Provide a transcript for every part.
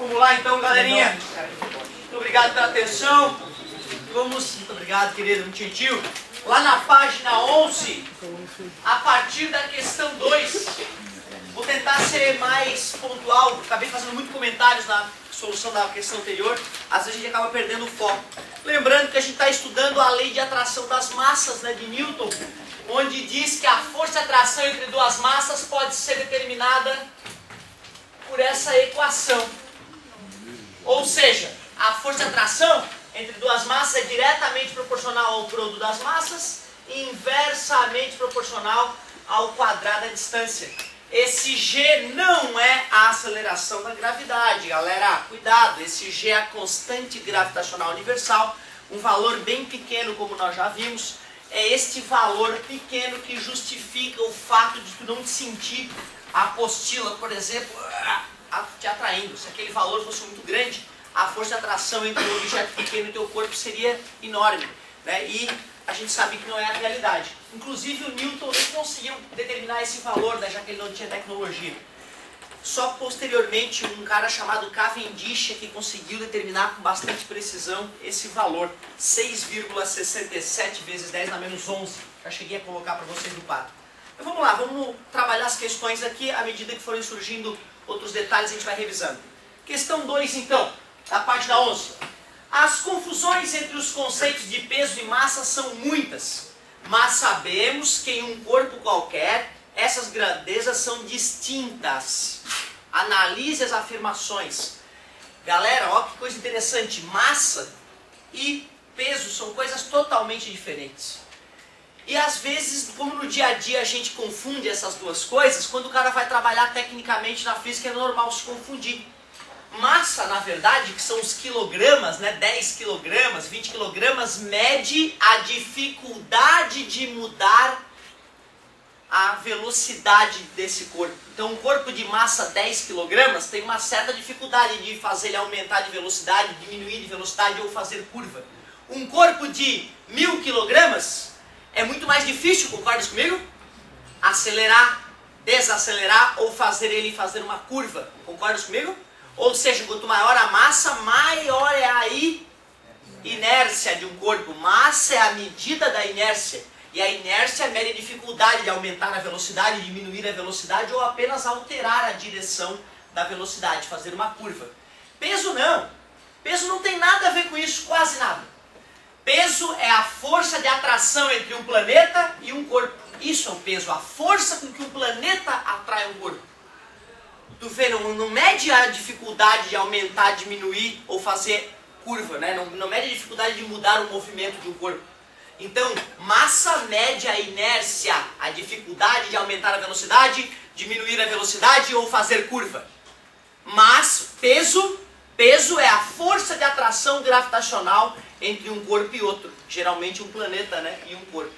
Vamos lá então, galerinha. Muito obrigado pela atenção. Muito obrigado, querido, muito gentil. Lá na página 11, a partir da questão 2, vou tentar ser mais pontual. Acabei fazendo muitos comentários na solução da questão anterior. Às vezes a gente acaba perdendo o foco. Lembrando que a gente está estudando a lei de atração das massas, né, de Newton, onde diz que a força de atração entre duas massas pode ser determinada por essa equação. Ou seja, a força de atração entre duas massas é diretamente proporcional ao produto das massas e inversamente proporcional ao quadrado da distância. Esse G não é a aceleração da gravidade, galera. Cuidado, esse G é a constante gravitacional universal, um valor bem pequeno, como nós já vimos. É este valor pequeno que justifica o fato de tu não sentir a apostila, por exemplo, te atraindo. Se aquele valor fosse muito grande, a força de atração entre um objeto pequeno e teu corpo seria enorme, né? E a gente sabe que não é a realidade. Inclusive o Newton nem conseguiu determinar esse valor, né, já que ele não tinha tecnologia. Só posteriormente um cara chamado Cavendish que conseguiu determinar com bastante precisão esse valor. 6,67 vezes 10 na menos 11. Já cheguei a colocar para vocês no quadro. Mas vamos lá, vamos trabalhar as questões aqui. À medida que forem surgindo outros detalhes, a gente vai revisando. Questão 2, então, da página 11. As confusões entre os conceitos de peso e massa são muitas, mas sabemos que em um corpo qualquer, essas grandezas são distintas. Analise as afirmações. Galera, ó que coisa interessante. Massa e peso são coisas totalmente diferentes. E às vezes, como no dia a dia a gente confunde essas duas coisas, quando o cara vai trabalhar tecnicamente na física é normal se confundir. Massa, na verdade, que são os quilogramas, né? 10 quilogramas, 20 quilogramas, mede a dificuldade de mudar a velocidade desse corpo. Então um corpo de massa 10 kg tem uma certa dificuldade de fazer ele aumentar de velocidade, diminuir de velocidade ou fazer curva. Um corpo de 1000 kg é muito mais difícil, concordas comigo? Acelerar, desacelerar ou fazer ele fazer uma curva, concordas comigo? Ou seja, quanto maior a massa, maior é a inércia de um corpo. Massa é a medida da inércia. E a inércia mede a dificuldade de aumentar a velocidade, diminuir a velocidade ou apenas alterar a direção da velocidade, fazer uma curva. Peso não. Peso não tem nada a ver com isso, quase nada. Peso é a força de atração entre um planeta e um corpo. Isso é o peso, a força com que um planeta atrai um corpo. Tu vê, não mede a dificuldade de aumentar, diminuir ou fazer curva, né? Não mede a dificuldade de mudar o movimento de um corpo. Então, massa mede a inércia, a dificuldade de aumentar a velocidade, diminuir a velocidade ou fazer curva. Mas peso é a força de atração gravitacional entre um corpo e outro. Geralmente um planeta, né, e um corpo.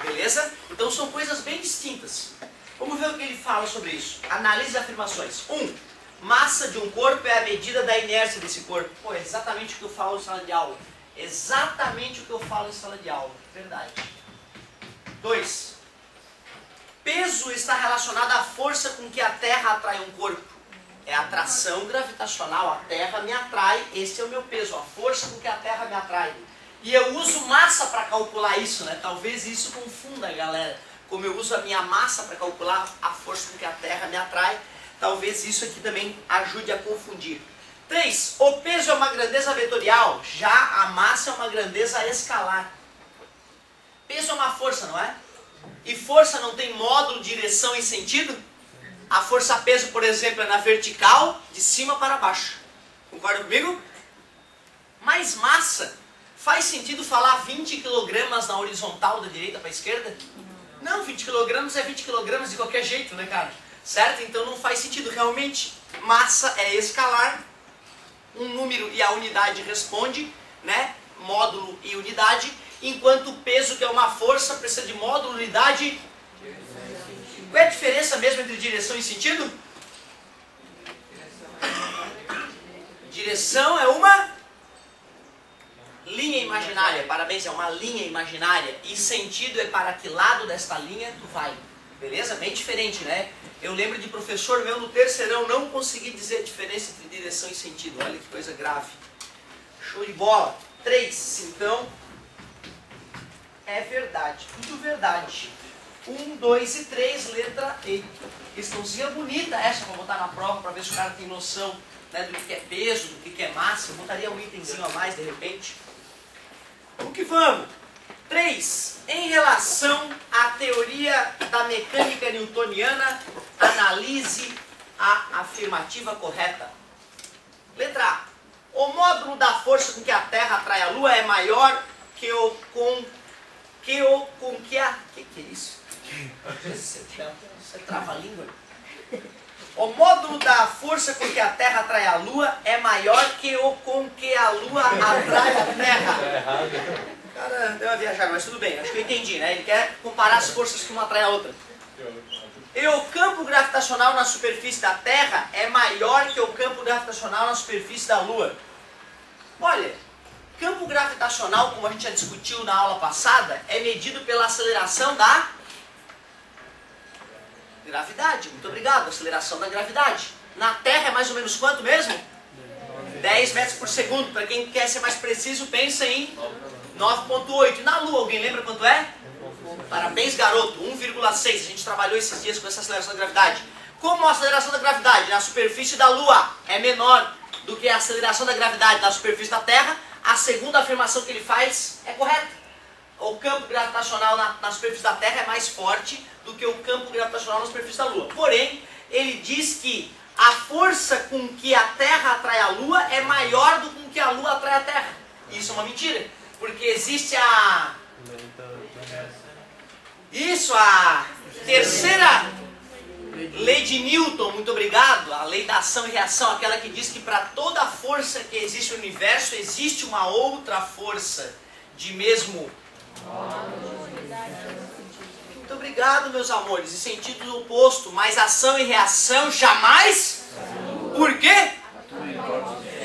Beleza? Então são coisas bem distintas. Vamos ver o que ele fala sobre isso. Analise as afirmações. 1. Massa de um corpo é a medida da inércia desse corpo. Pô, é exatamente o que eu falo em sala de aula. Exatamente o que eu falo em sala de aula. Verdade. 2. Peso está relacionado à força com que a Terra atrai um corpo. É a atração gravitacional. A Terra me atrai, esse é o meu peso. A força com que a Terra me atrai. E eu uso massa para calcular isso, né? Talvez isso confunda a galera. Como eu uso a minha massa para calcular a força com que a Terra me atrai, talvez isso aqui também ajude a confundir. 3. O peso é uma grandeza vetorial, já a massa é uma grandeza escalar. Peso é uma força, não é? E força não tem módulo, direção e sentido? A força-peso, por exemplo, é na vertical, de cima para baixo. Concorda comigo? Mas massa, faz sentido falar 20 kg na horizontal da direita para a esquerda? Não, 20 kg é 20 kg de qualquer jeito, né, cara? Certo? Então não faz sentido. Realmente, massa é escalar, um número e a unidade responde, né? Módulo e unidade, enquanto o peso, que é uma força, precisa de módulo, unidade. Qual é a diferença mesmo entre direção e sentido? Direção é uma linha imaginária, parabéns, é uma linha imaginária. E sentido é para que lado desta linha tu vai. Beleza? Bem diferente, né? Eu lembro de professor meu no terceirão não conseguir dizer a diferença entre direção e sentido. Olha que coisa grave. Show de bola. 3, então, é verdade. Tudo verdade. 1, 2 e 3, letra E. Questãozinha bonita essa para botar na prova, para ver se o cara tem noção, né, do que é peso, do que é massa. Eu botaria um itemzinho a mais, de repente. Vamos que vamos. 3. Em relação à teoria da mecânica newtoniana, analise a afirmativa correta. Letra A. O módulo da força com que a Terra atrai a Lua é maior que o com que a... Que é isso? Você trava a língua? O módulo da força com que a Terra atrai a Lua é maior que o com que a Lua atrai a Terra. O cara deu uma viajada, mas tudo bem, acho que eu entendi, né? Ele quer comparar as forças que uma atrai a outra. E o campo gravitacional na superfície da Terra é maior que o campo gravitacional na superfície da Lua. Olha, campo gravitacional, como a gente já discutiu na aula passada, é medido pela aceleração da gravidade. Muito obrigado, aceleração da gravidade. Na Terra é mais ou menos quanto mesmo? 10 metros por segundo. Para quem quer ser mais preciso, pensa em 9,8. E na Lua, alguém lembra quanto é? Parabéns, garoto, 1,6. A gente trabalhou esses dias com essa aceleração da gravidade. Como a aceleração da gravidade na superfície da Lua é menor do que a aceleração da gravidade na superfície da Terra, a segunda afirmação que ele faz é correta. O campo gravitacional na superfície da Terra é mais forte do que o campo gravitacional na superfície da Lua. Porém, ele diz que a força com que a Terra atrai a Lua é maior do que a Lua atrai a Terra. Isso é uma mentira, porque existe a terceira lei de Newton, muito obrigado, a lei da ação e reação, aquela que diz que para toda força que existe no universo, existe uma outra força de mesmo... Muito obrigado, meus amores, em sentido oposto, mas ação e reação jamais... Por quê?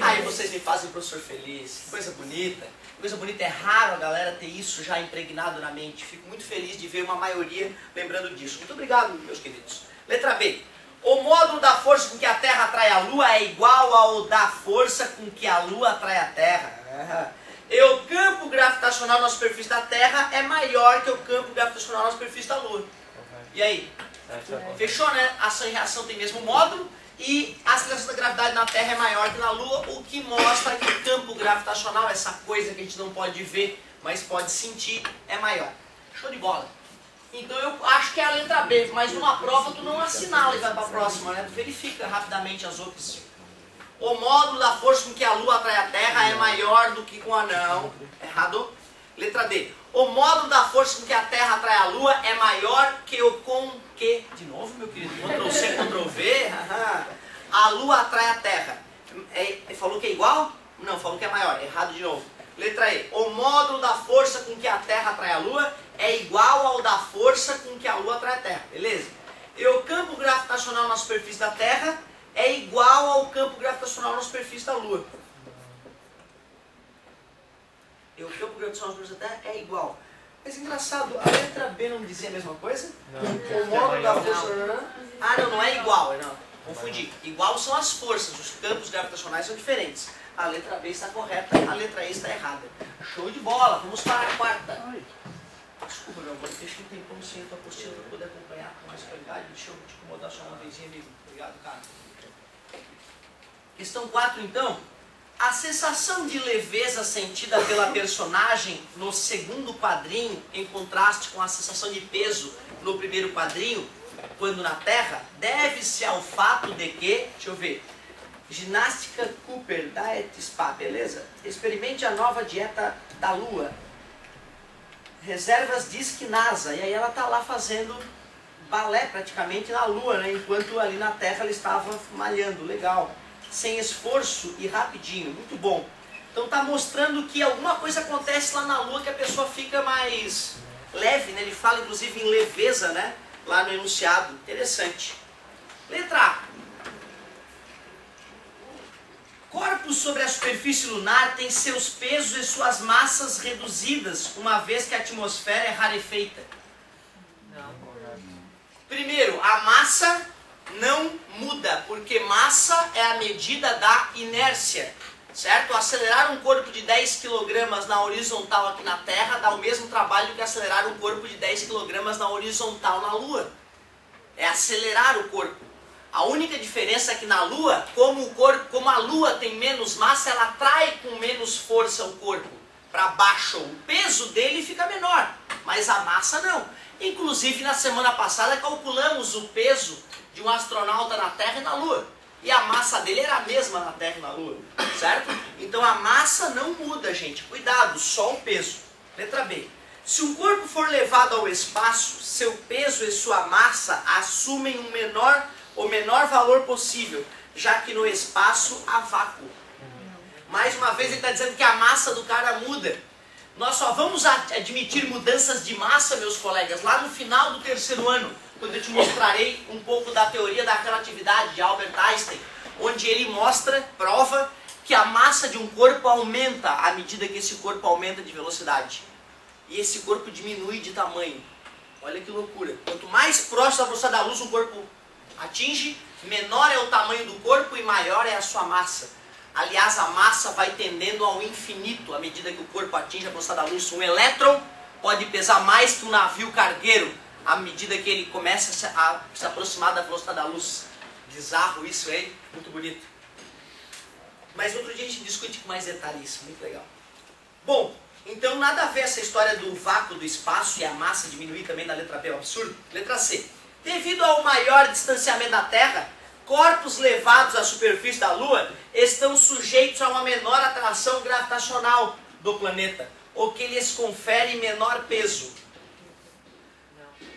Aí vocês me fazem professor feliz, que coisa bonita. Coisa bonita, é raro a galera ter isso já impregnado na mente. Fico muito feliz de ver uma maioria lembrando disso. Muito obrigado, meus queridos. Letra B. O módulo da força com que a Terra atrai a Lua é igual ao da força com que a Lua atrai a Terra. E o campo gravitacional na superfície da Terra é maior que o campo gravitacional na superfície da Lua. E aí? Fechou, né? Ação e reação tem mesmo módulo. E a aceleração da gravidade na Terra é maior que na Lua, o que mostra que o campo gravitacional, essa coisa que a gente não pode ver, mas pode sentir, é maior. Show de bola. Então eu acho que é a letra B, mas numa prova tu não assinala e vai para a próxima, né? Tu verifica rapidamente as outras. O módulo da força com que a Lua atrai a Terra é maior do que com a... Não, errado. Letra D. O módulo da força com que a Terra atrai a Lua é maior que o com que... De novo, meu querido, Ctrl C, Ctrl V. A Lua atrai a Terra. Ele falou que é igual? Não, falou que é maior. Errado de novo. Letra E. O módulo da força com que a Terra atrai a Lua é igual ao da força com que a Lua atrai a Terra. Beleza? E o campo gravitacional na superfície da Terra é igual ao campo gravitacional na superfície da Lua. E o campo gravitacional na superfície da Terra é igual. Mas engraçado, a letra B não dizia a mesma coisa? Não. O módulo da força... Ah, não é igual. Não. Confundi. Igual são as forças, os campos gravitacionais são diferentes. A letra B está correta, a letra E está errada. Show de bola, vamos para a quarta. Desculpa, meu amor, deixa um tempão sem a tua apostila para poder acompanhar com mais qualidade. Deixa eu te incomodar só uma vezinha, amigo. Obrigado, cara. Questão 4, então. A sensação de leveza sentida pela personagem no segundo quadrinho, em contraste com a sensação de peso no primeiro quadrinho, quando na Terra, deve-se ao fato de que, deixa eu ver, ginástica Cooper, Diet Spa, beleza? Experimente a nova dieta da Lua. Reservas Disque NASA, e aí ela tá lá fazendo balé praticamente na Lua, né? Enquanto ali na Terra ela estava malhando, legal. Sem esforço e rapidinho, muito bom. Então tá mostrando que alguma coisa acontece lá na Lua que a pessoa fica mais leve, né? Ele fala inclusive em leveza, né? Lá no enunciado, interessante. Letra A. Corpos sobre a superfície lunar têm seus pesos e suas massas reduzidas, uma vez que a atmosfera é rarefeita. Primeiro, a massa não muda, porque massa é a medida da inércia, certo? Acelerar um corpo de 10 kg na horizontal aqui na Terra dá o mesmo trabalho que acelerar um corpo de 10 kg na horizontal na Lua. É acelerar o corpo. A única diferença é que na Lua, como a Lua tem menos massa, ela atrai com menos força o corpo para baixo. O peso dele fica menor, mas a massa não. Inclusive, na semana passada, calculamos o peso de um astronauta na Terra e na Lua. E a massa dele era a mesma na Terra e na Lua, certo? Então a massa não muda, gente. Cuidado, só o peso. Letra B. Se um corpo for levado ao espaço, seu peso e sua massa assumem o menor valor possível, já que no espaço há vácuo. Mais uma vez ele está dizendo que a massa do cara muda. Nós só vamos admitir mudanças de massa, meus colegas, lá no final do terceiro ano, quando eu te mostrarei um pouco da teoria da relatividade de Albert Einstein, onde ele prova que a massa de um corpo aumenta à medida que esse corpo aumenta de velocidade. E esse corpo diminui de tamanho. Olha que loucura. Quanto mais próximo da velocidade da luz um corpo atinge, menor é o tamanho do corpo e maior é a sua massa. Aliás, a massa vai tendendo ao infinito à medida que o corpo atinge a velocidade da luz. Um elétron pode pesar mais que um navio cargueiro à medida que ele começa a se aproximar da velocidade da luz. Bizarro isso, hein? Muito bonito. Mas outro dia a gente discute com mais detalhe isso, muito legal. Bom, então nada a ver essa história do vácuo do espaço e a massa diminuir também na letra B, é um absurdo. Letra C. Devido ao maior distanciamento da Terra, corpos levados à superfície da Lua estão sujeitos a uma menor atração gravitacional do planeta, o que lhes confere menor peso.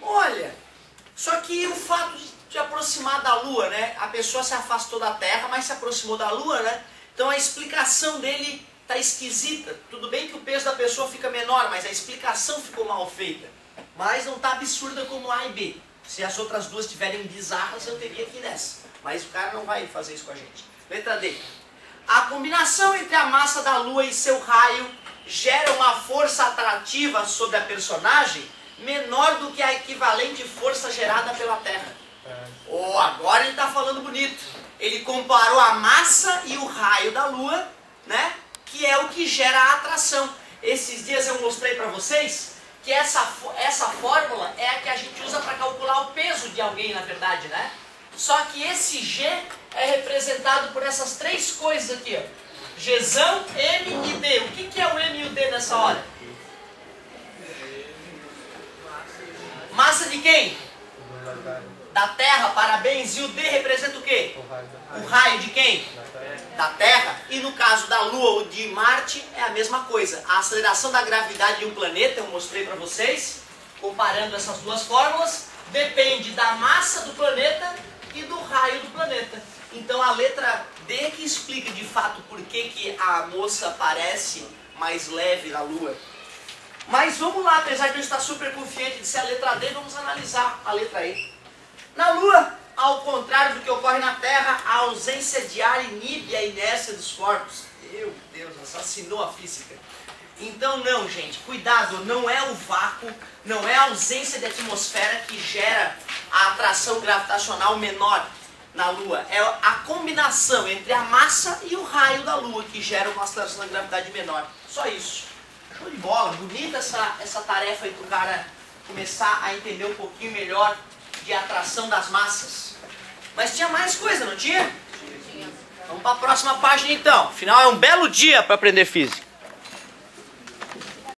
Olha, só que o fato de aproximar da Lua, né? A pessoa se afastou da Terra, mas se aproximou da Lua, né? Então a explicação dele está esquisita. Tudo bem que o peso da pessoa fica menor, mas a explicação ficou mal feita. Mas não está absurda como A e B. Se as outras duas estiverem bizarras, eu teria que ir nessa. Mas o cara não vai fazer isso com a gente. Letra D. A combinação entre a massa da Lua e seu raio gera uma força atrativa sobre a personagem menor do que a equivalente força gerada pela Terra. Oh, agora ele está falando bonito. Ele comparou a massa e o raio da Lua, né? Que é o que gera a atração. Esses dias eu mostrei para vocês que essa fórmula é a que a gente usa para calcular o peso de alguém, na verdade, né? Só que esse G é representado por essas três coisas aqui, ó. Gzão, M e D. O que é o M e o D nessa hora? Massa de quem? Da Terra, parabéns. E o D representa o quê? O raio de quem? Da Terra. E no caso da Lua ou de Marte é a mesma coisa. A aceleração da gravidade de um planeta, eu mostrei para vocês, comparando essas duas fórmulas, depende da massa do planeta e do raio do planeta. Então a letra D que explica de fato por que a moça parece mais leve na Lua. Mas vamos lá, apesar de eu estar super confiante de ser a letra D, vamos analisar a letra E. Na Lua, ao contrário do que ocorre na Terra, a ausência de ar inibe a inércia dos corpos. Meu Deus, assassinou a física. Então não, gente, cuidado, não é o vácuo, não é a ausência de atmosfera que gera a atração gravitacional menor na Lua. É a combinação entre a massa e o raio da Lua que gera uma aceleração da gravidade menor. Só isso. Show de bola, bonita essa tarefa aí para o cara começar a entender um pouquinho melhor de atração das massas. Mas tinha mais coisa, não tinha? Vamos para a próxima página então. Afinal é um belo dia para aprender física.